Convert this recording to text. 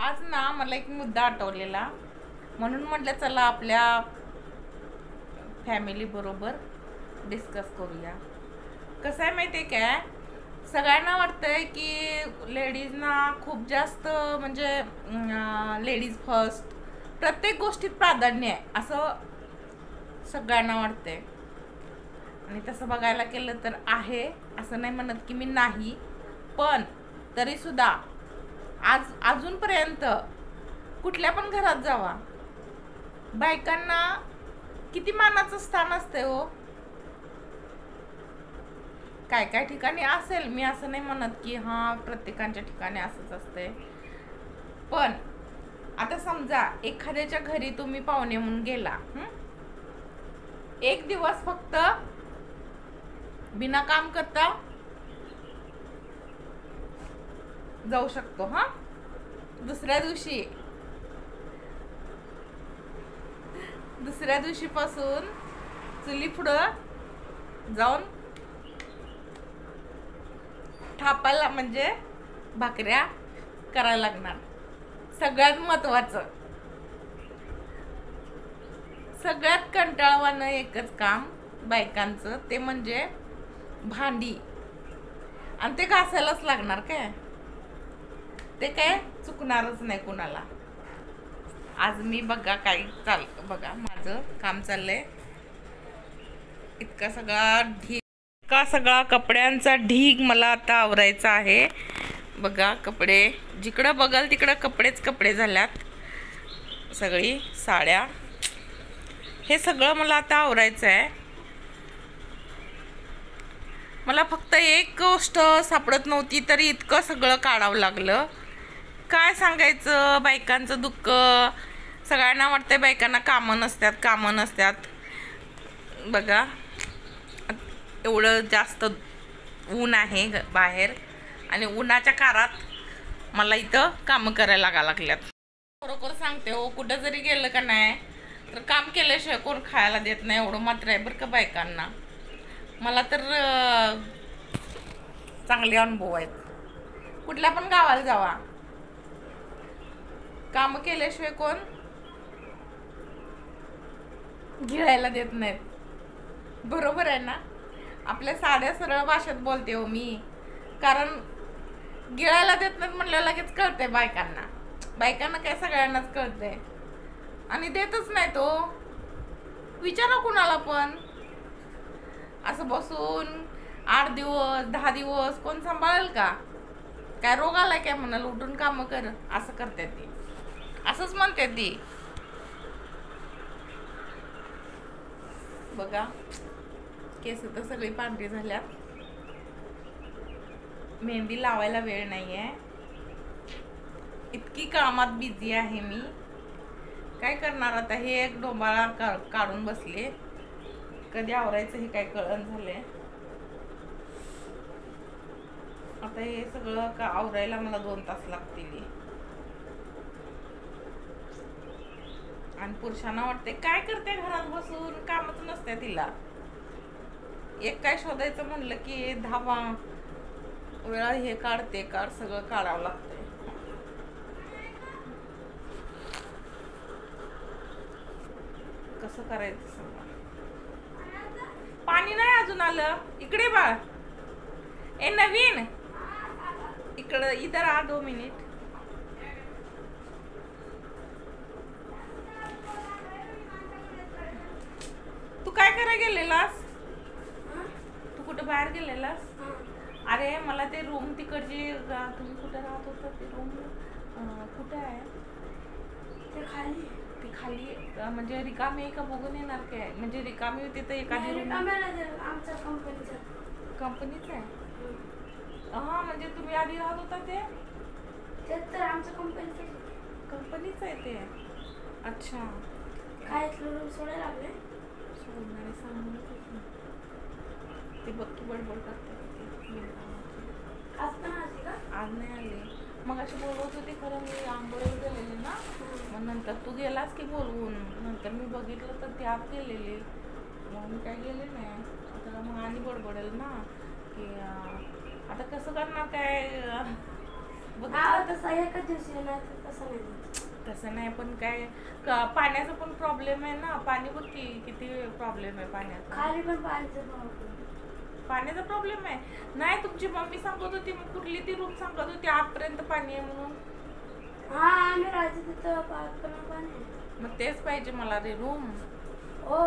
आज ना मला एक मुद्दा आठवलेला, म्हणून म्हटलं चला आपल्या फॅमिली बरोबर डिस्कस करूया. कसं आहे माहिती आहे काय, सगळ्यांना वाटतंय की लेडीजना खूप जास्त म्हणजे लेडीज फर्स्ट प्रत्येक गोष्टीत प्राधान्य आहे असं सगळ्यांना वाटतंय. आणि तसं बघायला गेलं तर आहे, असं नाही म्हणत की मी नाही, पण तरीसुद्धा अजूनपर्यंत कुठल्या पण घरात जावा, बायकांना किती मानाचं स्थान असते हो. काय काय ठिकाणी असेल, मी असं नाही म्हणत की हां प्रत्येकाच्या ठिकाणी असंच असते, पण आता समजा एखाद्याच्या घरी तुम्ही पाहुणे म्हणून गेला, एक दिवस फक्त बिना काम करता जाऊ शकतो. दुसऱ्या दिवशी पासून चुली पुढं जाऊन थापायला म्हणजे भाकऱ्या करायला लागणार. सगळ्यात महत्वाचं, सगळ्यात कंटाळवाणं एकच काम बायकांचं, ते म्हणजे भांडी. आणि ते घासायलाच लागणार, काय ते काय चुकणारच नाही कुणाला. आज मी बघा काय बघा माझं काम चाललंय. इतका सगळा कपड्यांचा ढीग मला आता आवरायचा आहे. बघा कपडे, जिकडं बघाल तिकडं कपडे झाल्यात, सगळी साड्या, हे सगळं मला आता आवरायचं आहे. मला फक्त एक गोष्ट सापडत नव्हती तरी इतकं सगळं काढावं लागलं. काय सांगायचं, बायकांचं दुःख. सगळ्यांना वाटतंय बायकांना कामं नसतात. बघा एवढं जास्त ऊन आहे बाहेर, आणि उन्हाच्या कारात मला इथं कामं करायला लागल्यात. खरोखर सांगते हो, कुठं जरी गेलं का नाही तर काम केल्याशिवाय कोण खायला देत नाही, एवढं मात्र आहे बरं का बायकांना. मला तर चांगले अनुभव आहेत. कुठल्या पण गावाला जावा, काम केल्याशिवाय कोण गिळायला देत नाहीत. बरोबर आहे ना. आपल्या साध्या सरळ भाषेत बोलते हो मी, कारण गिळायला देत नाहीत म्हणलं लगेच कळते बायकांना काय सगळ्यांनाच कळते, आणि देतच नाही तो. विचारा कुणाला पण, असं बसून 8 दिवस 10 दिवस कोण सांभाळेल का? काय रोग आलाय काय म्हणाल, उठून काम कर असं करते ती, असंच म्हणते ती. बघा केस तर सगळी पांढरी झाल्यात, मेहंदी लावायला वेळ नाहीये, इतकी कामात बिझी आहे मी. काय करणार आता, हे एक डोंबाळा काढून बसले, कधी आवरायचं हे काय कळण झालंय. आता हे सगळं आवरायला मला 2 तास लागतील. आणि पुरुषांना वाटते काय करते घरात बसून, कामच नसते तिला. एक काय शोधायचं म्हणलं की 10 वेळा हे काढ सगळं काढावं लागतंय. कसं करायचं सगळं. पाणी नाही अजून आलं, इकडे बाळ. ए नवीन, इकडं इधर आ 2 मिनिट. तू काय करायला गेलेलास? तू कुठं बाहेर गेलेलास? अरे मला ते रूम तिकडची, तुम्ही कुठे राहत होता ते रूम कुठे आहे? ते खाली म्हणजे रिकामी आहे का बघून येणार काय? म्हणजे रिकामी होती तर एखादी रूम आमच्या कंपनीच आहे. म्हणजे तुम्ही आधी राहत होता ते तर आमच्या कंपनीच आहे ते. अच्छा, काय रूम सोडायला लागले? सोडणारे सांगून ते बक्की बडबड करते. आज पण आली का? आज नाही आले, मग अशी बोलवत होती खरं, मी आंघोळीवर गेलेले ना, मग नंतर तू गेलास की बोलवून, नंतर मी बघितलं तर ते आत गेलेले, मग मी काय गेले नाही. आता मग आणि बडबडेल ना की आता कसं करणार काय. बघितलं तसं एकच दिवशी नाही तर तसं नाही. तसं नाही, पण काय पाण्याचा पण प्रॉब्लेम आहे ना. पाणी बघ की किती प्रॉब्लेम आहे पाण्याचा. खाली पण पाण्याचा प्रॉब्लेम आहे. नाही, तुमची मम्मी सांगत होती, मग कुठली ती रूम सांगत होती आतपर्यंत पाणी आहे म्हणून. हा आम्ही राहायचो तिथं आतपर्यंत पाणी. मग तेच पाहिजे मला रे रूम. हो